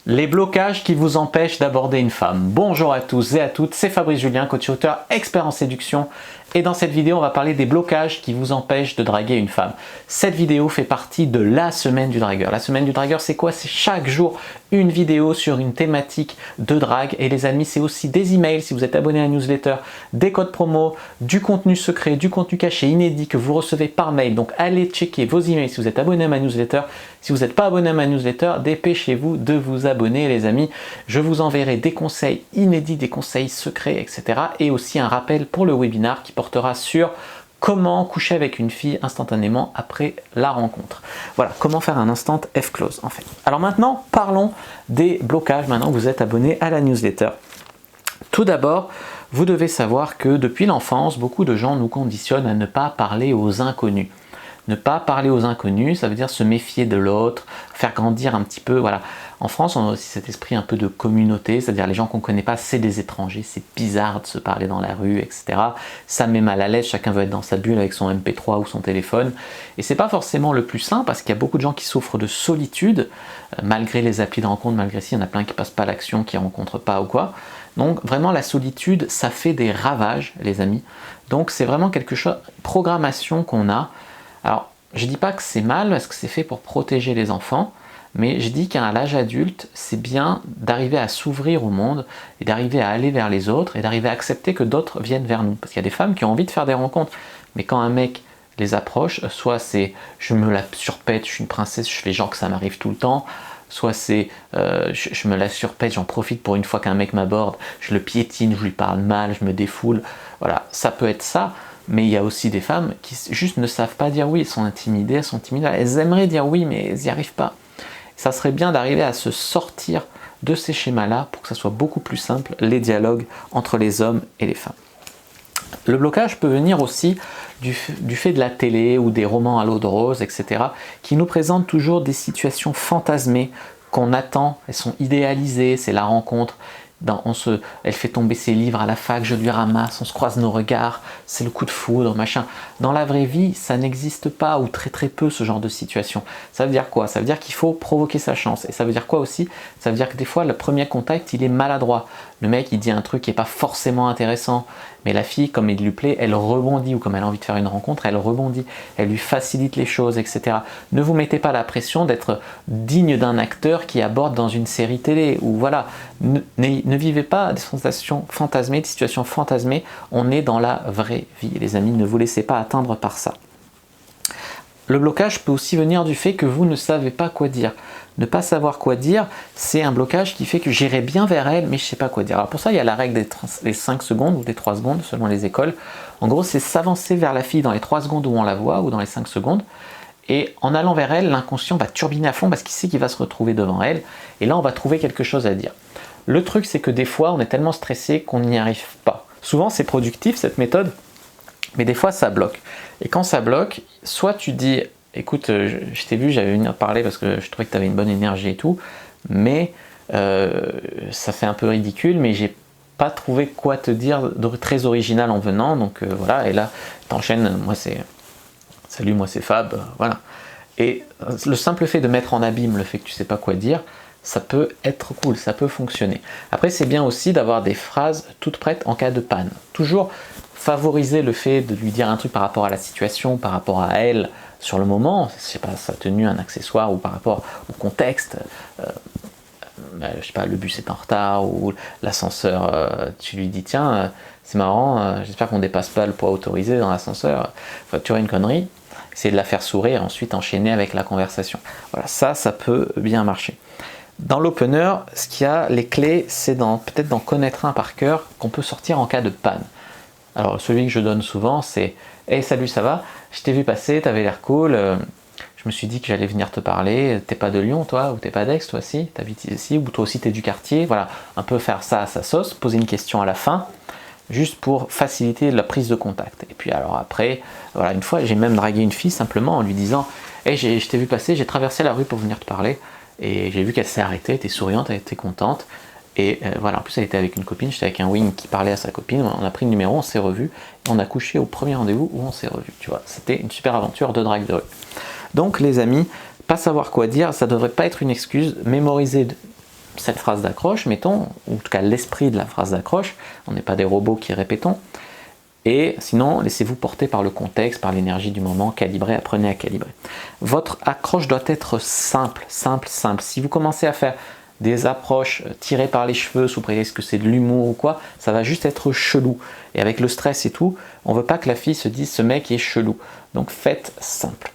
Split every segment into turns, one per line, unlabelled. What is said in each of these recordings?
Les blocages qui vous empêchent d'aborder une femme. Bonjour à tous et à toutes, c'est Fabrice Julien, coach et auteur expert en séduction. Et dans cette vidéo, on va parler des blocages qui vous empêchent de draguer une femme. Cette vidéo fait partie de la semaine du dragueur. La semaine du dragueur, c'est quoi? C'est chaque jour une vidéo sur une thématique de drague. Et les amis, c'est aussi des emails, si vous êtes abonné à la newsletter, des codes promo, du contenu secret, du contenu caché, inédit que vous recevez par mail. Donc allez checker vos emails si vous êtes abonné à ma newsletter. Si vous n'êtes pas abonné à ma newsletter, dépêchez-vous de vous abonner les amis. Je vous enverrai des conseils inédits, des conseils secrets, etc. Et aussi un rappel pour le webinar qui portera sur comment coucher avec une fille instantanément après la rencontre. Voilà, comment faire un instant F-close en fait. Alors maintenant, parlons des blocages, maintenant que vous êtes abonné à la newsletter. Tout d'abord, vous devez savoir que depuis l'enfance, beaucoup de gens nous conditionnent à ne pas parler aux inconnus. Ne pas parler aux inconnus, ça veut dire se méfier de l'autre, faire grandir un petit peu, voilà. En France, on a aussi cet esprit un peu de communauté, c'est-à-dire les gens qu'on ne connaît pas, c'est des étrangers, c'est bizarre de se parler dans la rue, etc. Ça met mal à l'aise, chacun veut être dans sa bulle avec son MP3 ou son téléphone. Et c'est pas forcément le plus sain parce qu'il y a beaucoup de gens qui souffrent de solitude, malgré les applis de rencontre, malgré il y en a plein qui passent pas à l'action, qui ne rencontrent pas ou quoi. Donc vraiment la solitude, ça fait des ravages, les amis. Donc c'est vraiment quelque chose, programmation qu'on a. Alors, je ne dis pas que c'est mal parce que c'est fait pour protéger les enfants, mais je dis qu'à l'âge adulte, c'est bien d'arriver à s'ouvrir au monde et d'arriver à aller vers les autres et d'arriver à accepter que d'autres viennent vers nous. Parce qu'il y a des femmes qui ont envie de faire des rencontres, mais quand un mec les approche, soit c'est je me la surpète, je suis une princesse, je fais genre que ça m'arrive tout le temps, soit c'est je me la surpète, j'en profite pour une fois qu'un mec m'aborde, je le piétine, je lui parle mal, je me défoule. Voilà, ça peut être ça. Mais il y a aussi des femmes qui juste ne savent pas dire oui, elles sont intimidées, elles aimeraient dire oui, mais elles n'y arrivent pas. Ça serait bien d'arriver à se sortir de ces schémas-là pour que ça soit beaucoup plus simple, les dialogues entre les hommes et les femmes. Le blocage peut venir aussi du fait de la télé ou des romans à l'eau de rose, etc., qui nous présentent toujours des situations fantasmées qu'on attend, elles sont idéalisées, c'est la rencontre. Elle fait tomber ses livres à la fac, je lui ramasse, on se croise nos regards, c'est le coup de foudre, machin. Dans la vraie vie, ça n'existe pas ou très très peu ce genre de situation. Ça veut dire quoi? Ça veut dire qu'il faut provoquer sa chance. Et ça veut dire quoi aussi? Ça veut dire que des fois, le premier contact, il est maladroit. Le mec, il dit un truc qui n'est pas forcément intéressant, mais la fille, comme il lui plaît, elle rebondit, ou comme elle a envie de faire une rencontre, elle rebondit, elle lui facilite les choses, etc. Ne vous mettez pas la pression d'être digne d'un acteur qui aborde dans une série télé, ou voilà, ne vivez pas des sensations fantasmées, des situations fantasmées, on est dans la vraie vie, les amis, ne vous laissez pas atteindre par ça. Le blocage peut aussi venir du fait que vous ne savez pas quoi dire. Ne pas savoir quoi dire, c'est un blocage qui fait que j'irai bien vers elle, mais je ne sais pas quoi dire. Alors pour ça, il y a la règle des 5 secondes ou des 3 secondes, selon les écoles. En gros, c'est s'avancer vers la fille dans les 3 secondes où on la voit, ou dans les 5 secondes. Et en allant vers elle, l'inconscient va turbiner à fond parce qu'il sait qu'il va se retrouver devant elle. Et là, on va trouver quelque chose à dire. Le truc, c'est que des fois, on est tellement stressé qu'on n'y arrive pas. Souvent, c'est productif, cette méthode, mais des fois, ça bloque. Et quand ça bloque, soit tu dis... Écoute, je t'ai vu, j'avais venu parler parce que je trouvais que tu avais une bonne énergie et tout, mais ça fait un peu ridicule, mais j'ai pas trouvé quoi te dire de très original en venant, donc voilà, et là, t'enchaînes, moi c'est salut, moi c'est Fab, voilà. Et le simple fait de mettre en abîme le fait que tu sais pas quoi dire, ça peut être cool, ça peut fonctionner. Après, c'est bien aussi d'avoir des phrases toutes prêtes en cas de panne. Toujours favoriser le fait de lui dire un truc par rapport à la situation, par rapport à elle, sur le moment, je sais pas, sa tenue, un accessoire, ou par rapport au contexte, je sais pas, le bus est en retard, ou l'ascenseur, tu lui dis tiens, c'est marrant, j'espère qu'on dépasse pas le poids autorisé dans l'ascenseur, enfin, tu aurais une connerie, essayer de la faire sourire, et ensuite enchaîner avec la conversation. Voilà, ça peut bien marcher. Dans l'opener, ce qu'il y a, les clés, c'est peut-être d'en connaître un par cœur qu'on peut sortir en cas de panne. Alors celui que je donne souvent, c'est « Hey, salut, ça va? Je t'ai vu passer, t'avais l'air cool, je me suis dit que j'allais venir te parler, t'es pas de Lyon toi, ou t'es pas d'Aix toi aussi, t'habites ici, ou toi aussi t'es du quartier », voilà, un peu faire ça à sa sauce, poser une question à la fin, juste pour faciliter la prise de contact. Et puis alors après, voilà, une fois j'ai même dragué une fille simplement en lui disant « Hey, je t'ai vu passer, j'ai traversé la rue pour venir te parler, et j'ai vu qu'elle s'est arrêtée, elle était souriante, elle était contente. » Et voilà, en plus elle était avec une copine, j'étais avec un wing qui parlait à sa copine, on a pris le numéro, on s'est revus, et on a couché au premier rendez-vous où on s'est revus, tu vois. C'était une super aventure de drague de rue. Donc les amis, pas savoir quoi dire, ça ne devrait pas être une excuse, mémoriser cette phrase d'accroche, mettons, ou en tout cas l'esprit de la phrase d'accroche, on n'est pas des robots qui répétons, et sinon laissez-vous porter par le contexte, par l'énergie du moment, calibrez, apprenez à calibrer. Votre accroche doit être simple, simple, simple. Si vous commencez à faire des approches tirées par les cheveux sous prétexte que c'est de l'humour ou quoi, ça va juste être chelou. Et avec le stress et tout, on veut pas que la fille se dise ce mec est chelou. Donc faites simple.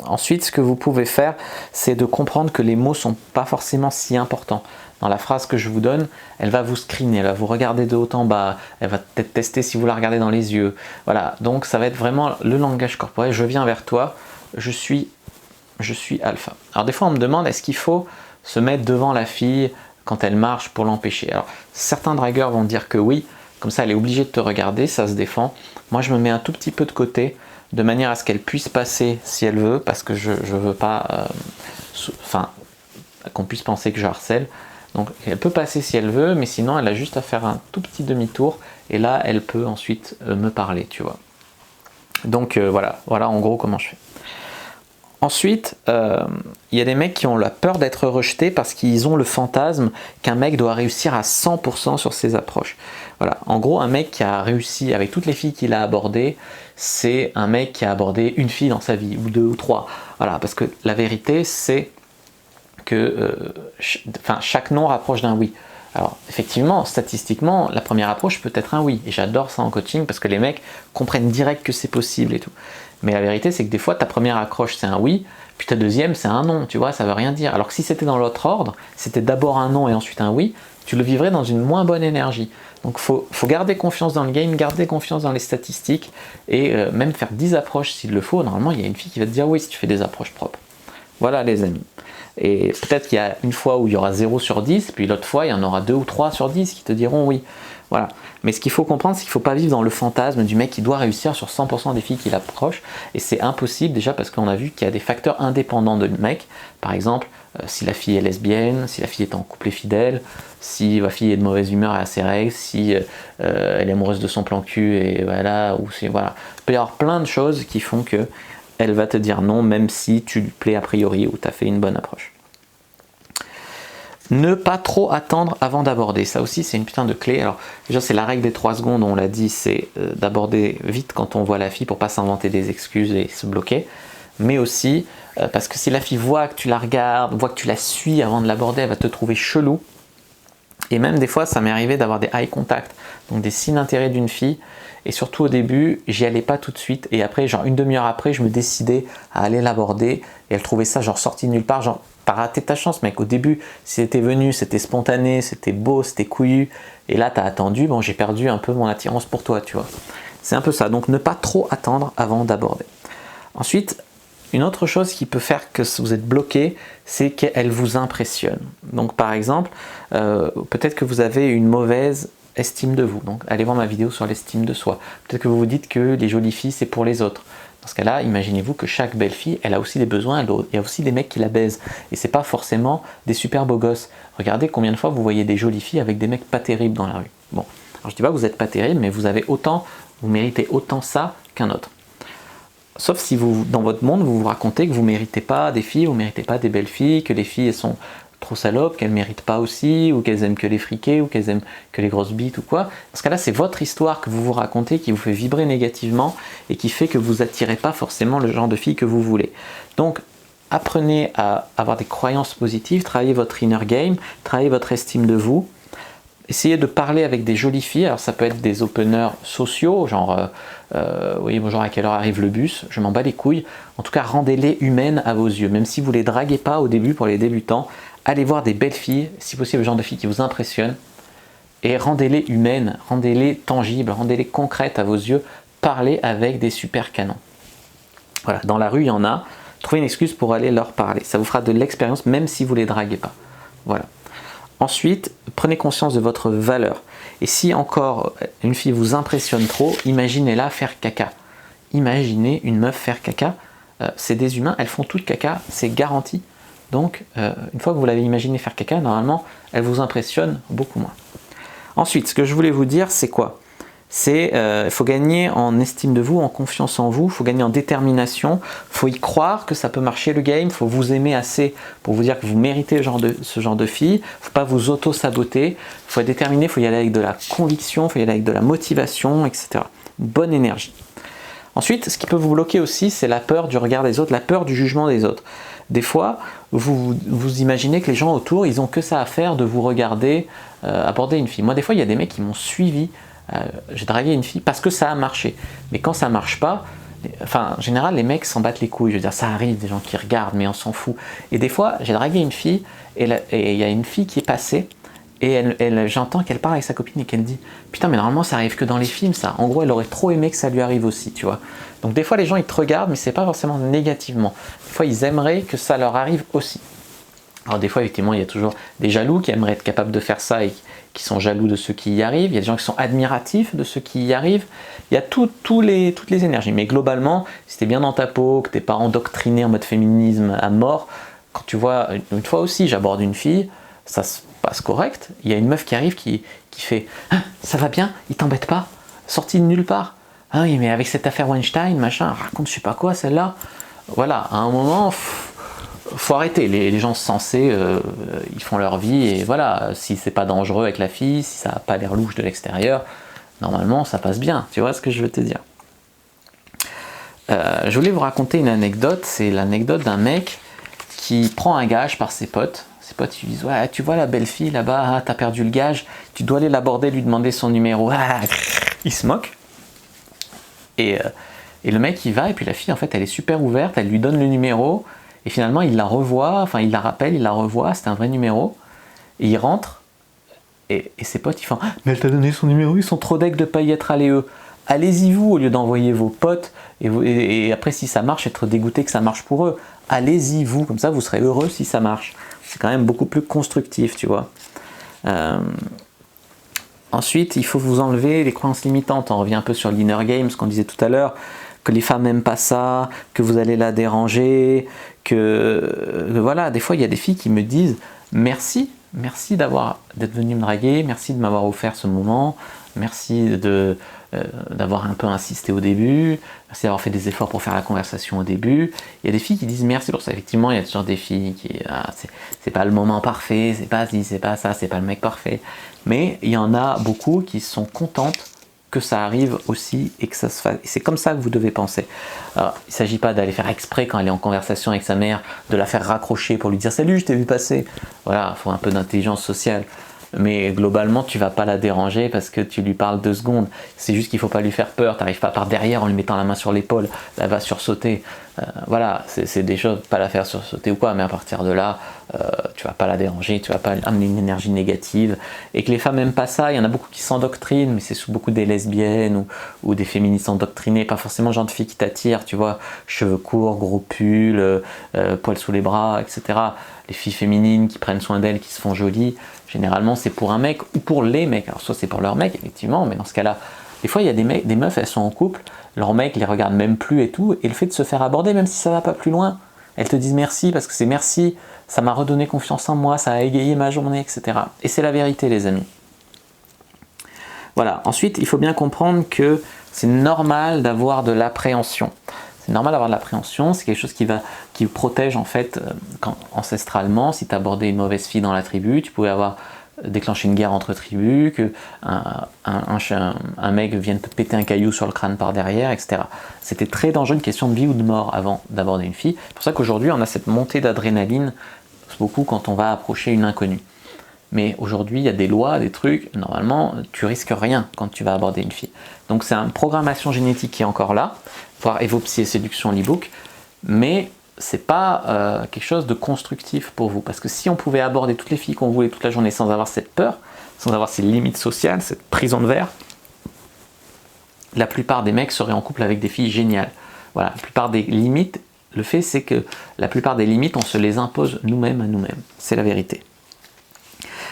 Ensuite, ce que vous pouvez faire, c'est de comprendre que les mots sont pas forcément si importants. Dans la phrase que je vous donne, elle va vous screener, elle va vous regarder de haut en bas, elle va peut-être tester si vous la regardez dans les yeux. Voilà, donc ça va être vraiment le langage corporel. Je viens vers toi, je suis alpha. Alors des fois, on me demande, est-ce qu'il faut se mettre devant la fille quand elle marche pour l'empêcher? Alors certains dragueurs vont dire que oui, comme ça elle est obligée de te regarder, ça se défend. Moi, je me mets un tout petit peu de côté, de manière à ce qu'elle puisse passer si elle veut, parce que je veux pas qu'on puisse penser que je harcèle. Donc elle peut passer si elle veut, mais sinon elle a juste à faire un tout petit demi-tour, et là elle peut ensuite me parler, tu vois. Donc voilà en gros comment je fais. Ensuite, il y a des mecs qui ont la peur d'être rejetés parce qu'ils ont le fantasme qu'un mec doit réussir à 100% sur ses approches. Voilà, en gros, un mec qui a réussi avec toutes les filles qu'il a abordées, c'est un mec qui a abordé une fille dans sa vie, ou deux ou trois. Voilà, parce que la vérité, c'est que chaque non rapproche d'un oui. Alors effectivement, statistiquement, la première approche peut être un oui, et j'adore ça en coaching parce que les mecs comprennent direct que c'est possible et tout. Mais la vérité, c'est que des fois, ta première accroche c'est un oui, puis ta deuxième c'est un non, tu vois, ça veut rien dire. Alors que si c'était dans l'autre ordre, c'était d'abord un non et ensuite un oui, tu le vivrais dans une moins bonne énergie. Donc faut garder confiance dans le game, garder confiance dans les statistiques, et même faire 10 approches s'il le faut. Normalement, il y a une fille qui va te dire oui si tu fais des approches propres. Voilà les amis. Et peut-être qu'il y a une fois où il y aura 0 sur 10, puis l'autre fois il y en aura 2 ou 3 sur 10 qui te diront oui. Voilà. Mais ce qu'il faut comprendre, c'est qu'il ne faut pas vivre dans le fantasme du mec qui doit réussir sur 100% des filles qu'il approche. Et c'est impossible déjà parce qu'on a vu qu'il y a des facteurs indépendants de mec. Par exemple, si la fille est lesbienne, si la fille est en couple et fidèle, si la fille est de mauvaise humeur et a ses règles, si elle est amoureuse de son plan cul, et voilà, ou si, voilà. Il peut y avoir plein de choses qui font que elle va te dire non, même si tu lui plais a priori ou tu as fait une bonne approche. Ne pas trop attendre avant d'aborder, ça aussi c'est une putain de clé. Alors déjà c'est la règle des 3 secondes, on l'a dit, c'est d'aborder vite quand on voit la fille pour pas s'inventer des excuses et se bloquer. Mais aussi parce que si la fille voit que tu la regardes, voit que tu la suis avant de l'aborder, elle va te trouver chelou. Et même des fois ça m'est arrivé d'avoir des eye contact, donc des signes d'intérêt d'une fille. Et surtout au début, j'y allais pas tout de suite. Et après, genre une demi-heure après, je me décidais à aller l'aborder. Et elle trouvait ça genre sorti de nulle part. Genre, t'as raté ta chance, mec. Au début, si c'était venu, c'était spontané, c'était beau, c'était couillu. Et là, t'as attendu. Bon, j'ai perdu un peu mon attirance pour toi, tu vois. C'est un peu ça. Donc, ne pas trop attendre avant d'aborder. Ensuite, une autre chose qui peut faire que vous êtes bloqué, c'est qu'elle vous impressionne. Donc, par exemple, peut-être que vous avez une mauvaise estime de vous. Donc allez voir ma vidéo sur l'estime de soi. Peut-être que vous vous dites que les jolies filles c'est pour les autres. Dans ce cas-là, imaginez-vous que chaque belle fille, elle a aussi des besoins, il y a aussi des mecs qui la baisent. Et c'est pas forcément des super beaux gosses. Regardez combien de fois vous voyez des jolies filles avec des mecs pas terribles dans la rue. Bon, alors je dis pas que vous n'êtes pas terrible, mais vous méritez autant ça qu'un autre. Sauf si vous, dans votre monde, vous vous racontez que vous ne méritez pas des filles, vous ne méritez pas des belles filles, que les filles elles sont trop salopes, qu'elles ne méritent pas aussi, ou qu'elles aiment que les friqués, ou qu'elles aiment que les grosses bites ou quoi. Dans ce cas-là, c'est votre histoire que vous vous racontez qui vous fait vibrer négativement et qui fait que vous n'attirez pas forcément le genre de fille que vous voulez. Donc, apprenez à avoir des croyances positives, travaillez votre inner game, travaillez votre estime de vous. Essayez de parler avec des jolies filles, alors ça peut être des openers sociaux, genre oui bonjour à quelle heure arrive le bus, je m'en bats les couilles. En tout cas rendez-les humaines à vos yeux, même si vous ne les draguez pas au début pour les débutants, allez voir des belles filles, si possible le genre de filles qui vous impressionnent, et rendez-les humaines, rendez-les tangibles, rendez-les concrètes à vos yeux, parlez avec des super canons. Voilà, dans la rue il y en a, trouvez une excuse pour aller leur parler, ça vous fera de l'expérience même si vous ne les draguez pas. Voilà. Ensuite, prenez conscience de votre valeur. Et si encore une fille vous impressionne trop, imaginez-la faire caca. Imaginez une meuf faire caca. C'est des humains, elles font toutes caca, c'est garanti. Donc, une fois que vous l'avez imaginé faire caca, normalement, elle vous impressionne beaucoup moins. Ensuite, ce que je voulais vous dire, c'est quoi? c'est il faut gagner en estime de vous, en confiance en vous, il faut gagner en détermination, il faut y croire que ça peut marcher le game, il faut vous aimer assez pour vous dire que vous méritez ce genre de fille, il ne faut pas vous auto-saboter, il faut être déterminé, il faut y aller avec de la conviction, il faut y aller avec de la motivation, etc. Une bonne énergie. Ensuite, ce qui peut vous bloquer aussi, c'est la peur du regard des autres, la peur du jugement des autres. Des fois, vous imaginez que les gens autour, ils n'ont que ça à faire de vous regarder aborder une fille. Moi, des fois, il y a des mecs qui m'ont suivi. J'ai dragué une fille parce que ça a marché. Mais quand ça marche pas, enfin, en général, les mecs s'en battent les couilles. Je veux dire, ça arrive, des gens qui regardent, mais on s'en fout. Et des fois, j'ai dragué une fille et il y a une fille qui est passée. Et j'entends qu'elle parle avec sa copine et qu'elle dit « Putain, mais normalement, ça arrive que dans les films, ça. » En gros, elle aurait trop aimé que ça lui arrive aussi, tu vois. Donc des fois, les gens, ils te regardent, mais c'est pas forcément négativement. Des fois, ils aimeraient que ça leur arrive aussi. Alors des fois, effectivement, il y a toujours des jaloux qui aimeraient être capables de faire ça et qui sont jaloux de ceux qui y arrivent. Il y a des gens qui sont admiratifs de ceux qui y arrivent. Il y a toutes les énergies. Mais globalement, si t'es bien dans ta peau, que t'es pas endoctriné en mode féminisme à mort, quand tu vois, une fois aussi, j'aborde une fille, ça se passe correct. Il y a une meuf qui arrive qui fait ah, « ça va bien, il t'embête pas, sorti de nulle part. Ah oui, mais avec cette affaire Weinstein, machin, raconte je sais pas quoi, celle-là. » Voilà, à un moment, faut arrêter. Les gens sensés, ils font leur vie et voilà, si c'est pas dangereux avec la fille, si ça n'a pas l'air louche de l'extérieur, normalement ça passe bien. Tu vois ce que je veux te dire? Je voulais vous raconter une anecdote. C'est l'anecdote d'un mec qui prend un gage par ses potes. Ses potes lui disent ouais, tu vois la belle fille là-bas, ah, t'as perdu le gage, tu dois aller l'aborder, lui demander son numéro. Ah, il se moque. Et le mec il va et puis la fille en fait elle est super ouverte, elle lui donne le numéro et finalement il la revoit, enfin il la rappelle, il la revoit, c'était un vrai numéro et il rentre et ses potes ils font ah, mais elle t'a donné son numéro, ils sont trop deg de pas y être allés eux. Allez-y vous au lieu d'envoyer vos potes et après si ça marche être dégoûté que ça marche pour eux. Allez-y vous, comme ça vous serez heureux si ça marche. C'est quand même beaucoup plus constructif, tu vois. Ensuite, il faut vous enlever les croyances limitantes. On revient un peu sur l'inner game, ce qu'on disait tout à l'heure, que les femmes n'aiment pas ça, que vous allez la déranger, que voilà, des fois il y a des filles qui me disent merci d'être venu me draguer, merci de m'avoir offert ce moment, merci d'avoir un peu insisté au début, merci d'avoir fait des efforts pour faire la conversation au début. Il y a des filles qui disent merci pour ça. Effectivement, il y a toujours des filles qui c'est pas le moment parfait, c'est pas ci, c'est pas ça, c'est pas le mec parfait. Mais il y en a beaucoup qui sont contentes que ça arrive aussi et que ça se fasse. Et c'est comme ça que vous devez penser. Alors, il ne s'agit pas d'aller faire exprès quand elle est en conversation avec sa mère, de la faire raccrocher pour lui dire salut, je t'ai vu passer. Voilà, il faut un peu d'intelligence sociale. Mais globalement, tu vas pas la déranger parce que tu lui parles 2 secondes. C'est juste qu'il faut pas lui faire peur. Tu n'arrives pas par derrière en lui mettant la main sur l'épaule. Elle va sursauter. Voilà, c'est des choses, pas la faire sursauter ou quoi, mais à partir de là, tu vas pas la déranger, tu vas pas amener une énergie négative. Et que les femmes n'aiment pas ça, il y en a beaucoup qui s'endoctrinent, mais c'est beaucoup des lesbiennes ou des féministes endoctrinées, pas forcément le genre de filles qui t'attirent, tu vois, cheveux courts, gros pull, poils sous les bras, etc. Les filles féminines qui prennent soin d'elles, qui se font jolies, généralement c'est pour un mec ou pour les mecs. Alors soit c'est pour leur mec, effectivement, mais dans ce cas-là, des fois il y a des meufs, elles sont en couple, leur mec les regarde même plus et tout, et le fait de se faire aborder, même si ça va pas plus loin, elles te disent merci parce que c'est merci, ça m'a redonné confiance en moi, ça a égayé ma journée, etc. Et c'est la vérité les amis. Voilà, ensuite il faut bien comprendre que c'est normal d'avoir de l'appréhension. C'est normal d'avoir de l'appréhension, c'est quelque chose qui vous protège en fait ancestralement. Si tu abordais une mauvaise fille dans la tribu, tu pouvais avoir déclenché une guerre entre tribus, que un mec vienne te péter un caillou sur le crâne par derrière, etc. C'était très dangereux, une question de vie ou de mort avant d'aborder une fille. C'est pour ça qu'aujourd'hui on a cette montée d'adrénaline, beaucoup quand on va approcher une inconnue. Mais aujourd'hui, il y a des lois, des trucs, normalement, tu risques rien quand tu vas aborder une fille. Donc c'est une programmation génétique qui est encore là, voire Evopsy et séduction l'e-book, mais c'est pas quelque chose de constructif pour vous. Parce que si on pouvait aborder toutes les filles qu'on voulait toute la journée sans avoir cette peur, sans avoir ces limites sociales, cette prison de verre, la plupart des mecs seraient en couple avec des filles géniales. Voilà, la plupart des limites, le fait c'est que la plupart des limites, on se les impose nous-mêmes à nous-mêmes. C'est la vérité.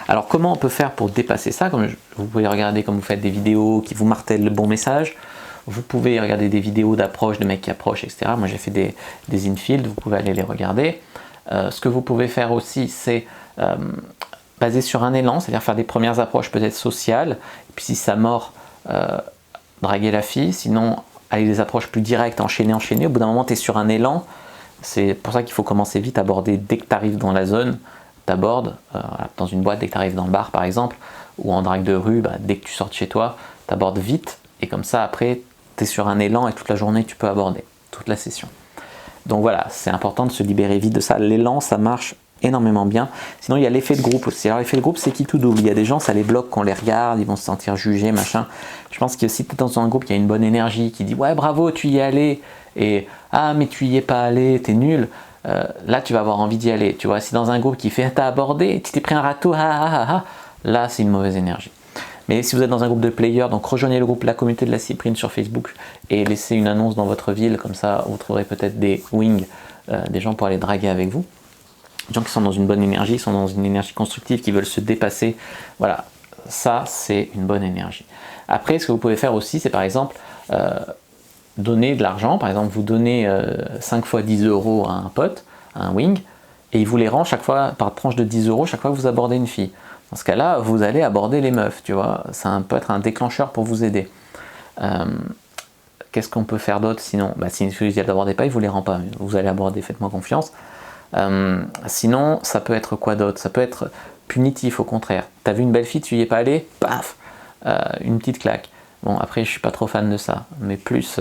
Alors comment on peut faire pour dépasser ça? Vous pouvez regarder comme vous faites des vidéos qui vous martèlent le bon message. Vous pouvez regarder des vidéos d'approche, de mecs qui approchent, etc. Moi j'ai fait des infields, vous pouvez aller les regarder. Ce que vous pouvez faire aussi, c'est baser sur un élan, c'est-à-dire faire des premières approches peut-être sociales. Et puis si ça mord, draguer la fille, sinon aller des approches plus directes, enchaîner. Au bout d'un moment, tu es sur un élan. C'est pour ça qu'il faut commencer vite, aborder dès que tu arrives dans la zone, tu abordes dans une boîte, dès que tu arrives dans le bar par exemple, ou en drague de rue, dès que tu sors de chez toi, tu abordes vite, et comme ça après, tu es sur un élan et toute la journée tu peux aborder, toute la session. Donc voilà, c'est important de se libérer vite de ça. L'élan, ça marche énormément bien. Sinon, il y a l'effet de groupe aussi. Alors, l'effet de groupe, c'est qui tout double. Il y a des gens, ça les bloque quand on les regarde, ils vont se sentir jugés, machin. Je pense que si tu es dans un groupe, il y a une bonne énergie qui dit « Ouais, bravo, tu y es allé » et « Ah, mais tu y es pas allé, t'es nul », là, tu vas avoir envie d'y aller. Tu vois, si dans un groupe qui fait « T'as abordé, tu t'es pris un râteau, là, c'est une mauvaise énergie. Mais si vous êtes dans un groupe de players, donc rejoignez le groupe La Communauté de la Cyprine sur Facebook et laissez une annonce dans votre ville, comme ça vous trouverez peut-être des wings, des gens pour aller draguer avec vous. Des gens qui sont dans une bonne énergie, sont dans une énergie constructive, qui veulent se dépasser. Voilà, ça c'est une bonne énergie. Après, ce que vous pouvez faire aussi, c'est par exemple donner de l'argent. Par exemple, vous donnez 5 fois 10 € à un pote, à un wing, et il vous les rend chaque fois par tranche de 10 € chaque fois que vous abordez une fille. Dans ce cas-là, vous allez aborder les meufs, tu vois. Ça peut être un déclencheur pour vous aider. Qu'est-ce qu'on peut faire d'autre sinon? Si vous ne l'abordez pas, il ne vous les rend pas. Vous allez aborder, faites-moi confiance. Sinon, ça peut être quoi d'autre? Ça peut être punitif, au contraire. Tu as vu une belle fille, tu n'y es pas allé, paf, une petite claque. Bon, après, je ne suis pas trop fan de ça, mais plus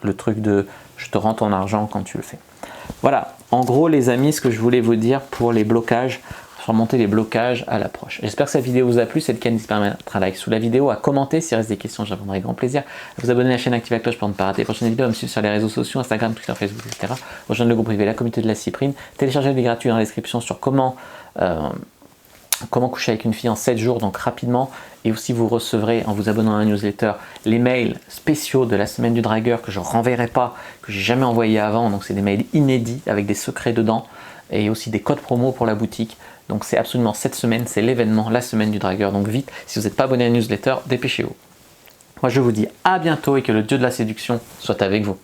le truc de je te rends ton argent quand tu le fais. Voilà, en gros, les amis, ce que je voulais vous dire pour les blocages, surmonter les blocages à l'approche. J'espère que cette vidéo vous a plu. C'est le cas, n'hésitez pas à mettre un like sous la vidéo, à commenter s'il reste des questions, je répondrai avec grand plaisir, à vous abonner à la chaîne, activer la cloche pour ne pas rater les prochaines vidéos, à me suivre sur les réseaux sociaux, Instagram, Twitter, Facebook, etc. Rejoindre le groupe privé La Communauté de la Cyprine, télécharger le livre gratuit dans la description sur comment coucher avec une fille en 7 jours, donc rapidement, et aussi vous recevrez en vous abonnant à la newsletter les mails spéciaux de la semaine du dragueur que je ne renverrai pas, que j'ai jamais envoyé avant, donc c'est des mails inédits avec des secrets dedans, et aussi des codes promo pour la boutique. Donc c'est absolument cette semaine, c'est l'événement, la semaine du dragueur. Donc vite, si vous n'êtes pas abonné à la newsletter, dépêchez-vous. Moi je vous dis à bientôt et que le dieu de la séduction soit avec vous.